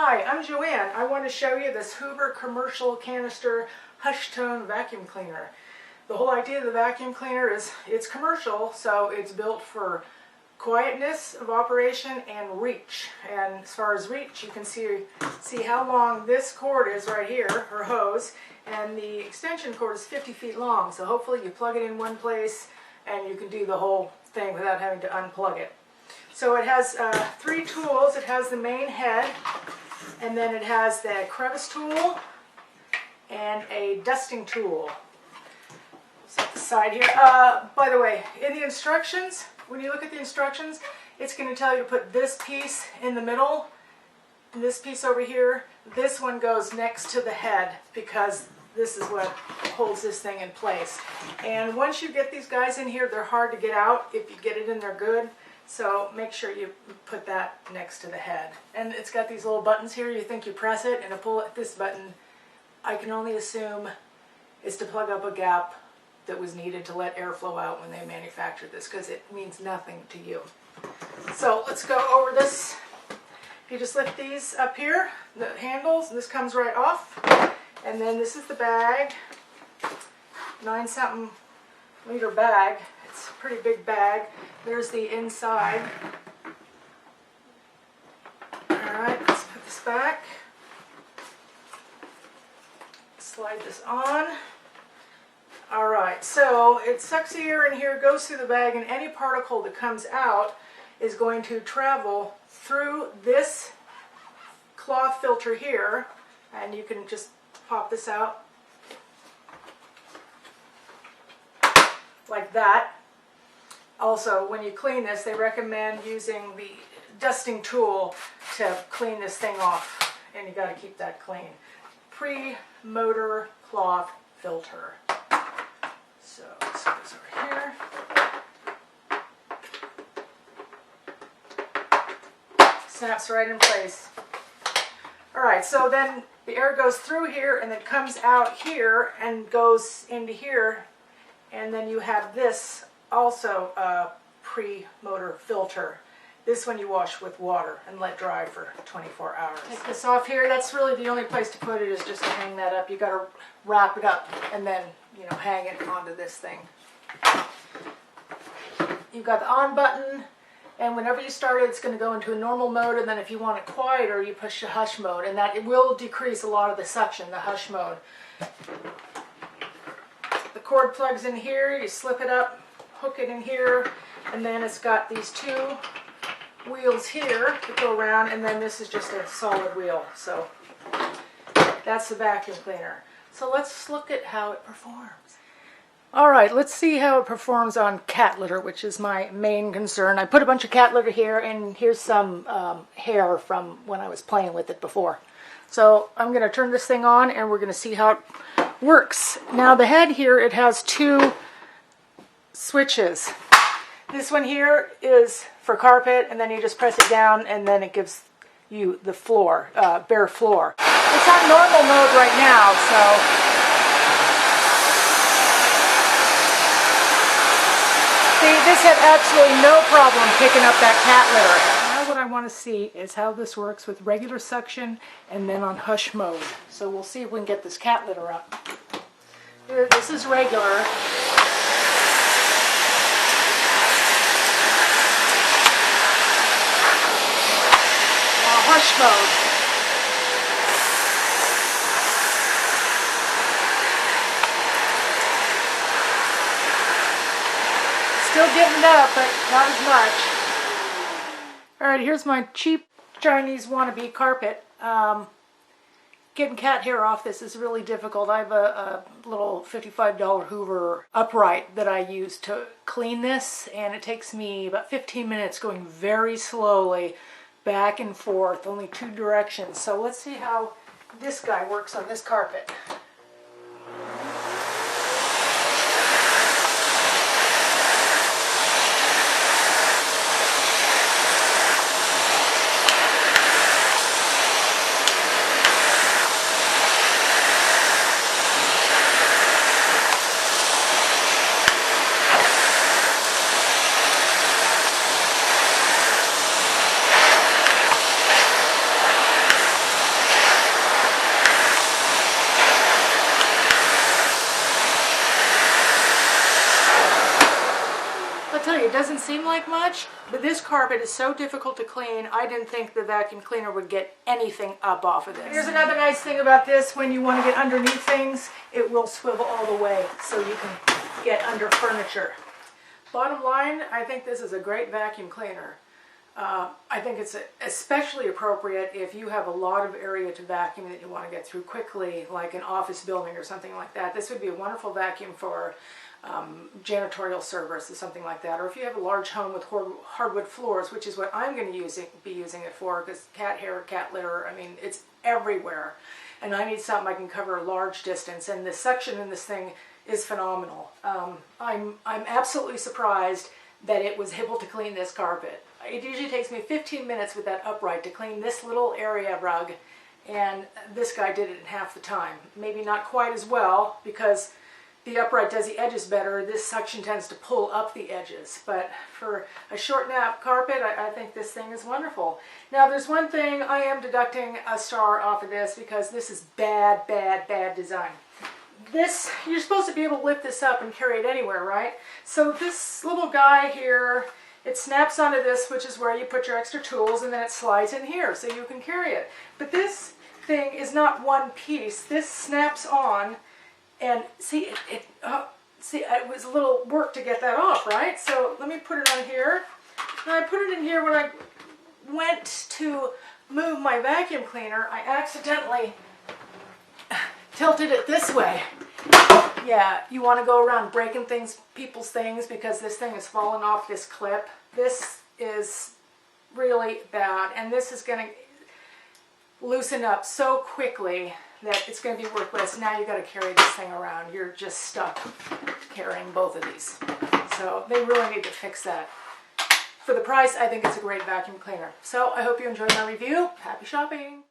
Hi, I'm Joanne. I want to show you this Hoover commercial canister hush tone vacuum cleaner. The whole idea of the vacuum cleaner is it's commercial, so it's built for quietness of operation and reach. And as far as reach, you can see how long this cord is right here, or hose, and the extension cord is 50 feet long. So hopefully you plug it in one place and you can do the whole thing without having to unplug it. So it has three tools. It has the main head, and then it has the crevice tool and a dusting tool. Set the side here. By the way, in the instructions, when you look at the instructions, it's going to tell you to put this piece in the middle, and this piece over here. This one goes next to the head because this is what holds this thing in place. And once you get these guys in here, they're hard to get out. If you get it in there good. So make sure you put that next to the head. And it's got these little buttons here. You think you press it and pull this button, I can only assume, is to plug up a gap that was needed to let air flow out when they manufactured this, because it means nothing to you. So let's go over this. You just lift these up here, the handles, and this comes right off. And then this is the bag, 9-something liter bag. It's a pretty big bag. There's the inside. Alright, let's put this back. Slide this on. Alright, so it sucks the air in here, goes through the bag, and any particle that comes out is going to travel through this cloth filter here, and you can just pop this out like that. Also, when you clean this, they recommend using the dusting tool to clean this thing off, and you got to keep that clean. Pre-motor cloth filter. So this goes over here. Snaps right in place. Alright, so then the air goes through here and then comes out here and goes into here, and then you have this also a pre-motor filter. This one you wash with water and let dry for 24 hours. Take this off here. That's really the only place to put it, is just to hang that up. You got to wrap it up and then, hang it onto this thing. You've got the on button, and whenever you start it, it's going to go into a normal mode, and then if you want it quieter, you push the hush mode, and that it will decrease a lot of the suction, the hush mode. The cord plugs in here. You slip it up, hook it in here, and then it's got these two wheels here that go around, and then this is just a solid wheel. So that's the vacuum cleaner. So let's look at how it performs. Alright, let's see how it performs on cat litter, which is my main concern. I put a bunch of cat litter here, and here's some hair from when I was playing with it before. So I'm going to turn this thing on, and we're going to see how it works. Now the head here, it has two switches. This one here is for carpet, and then you just press it down, and then it gives you the floor, bare floor. It's on normal mode right now, so see, this had absolutely no problem picking up that cat litter. Now what I want to see is how this works with regular suction and then on hush mode. So we'll see if we can get this cat litter up. Here, this is regular. Hush mode. Still getting it up, but not as much. Alright, here's my cheap Chinese wannabe carpet. Getting cat hair off this is really difficult. I have a little $55 Hoover upright that I use to clean this, and it takes me about 15 minutes going very slowly back and forth, only two directions. So let's see how this guy works on this carpet. doesn't seem like much, but this carpet is so difficult to clean, I didn't think the vacuum cleaner would get anything up off of this. Here's another nice thing about this: when you want to get underneath things, it will swivel all the way so you can get under furniture. Bottom line, I think this is a great vacuum cleaner. I think it's especially appropriate if you have a lot of area to vacuum that you want to get through quickly, like an office building or something like that. This would be a wonderful vacuum for janitorial service or something like that. Or if you have a large home with hardwood floors, which is what I'm going to be using it for, because cat hair, cat litter, I mean, it's everywhere. And I need something I can cover a large distance, and the suction in this thing is phenomenal. I'm absolutely surprised that it was able to clean this carpet. It usually takes me 15 minutes with that upright to clean this little area rug, and this guy did it in half the time. Maybe not quite as well, because the upright does the edges better. This suction tends to pull up the edges, but for a short nap carpet, I think this thing is wonderful. Now, there's one thing: I am deducting a star off of this because this is bad, bad, bad design. This, you're supposed to be able to lift this up and carry it anywhere, right? So this little guy here, it snaps onto this, which is where you put your extra tools, and then it slides in here so you can carry it. But this thing is not one piece. This snaps on, and see, it was a little work to get that off, right? So let me put it on here. Now, I put it in here when I went to move my vacuum cleaner. I accidentally tilted it this way. Yeah, you want to go around breaking people's things, because this thing has fallen off this clip. This is really bad, and this is going to loosen up so quickly that it's going to be worthless. Now you got to carry this thing around. You're just stuck carrying both of these. So they really need to fix that. For the price, I think it's a great vacuum cleaner. So I hope you enjoyed my review. Happy shopping!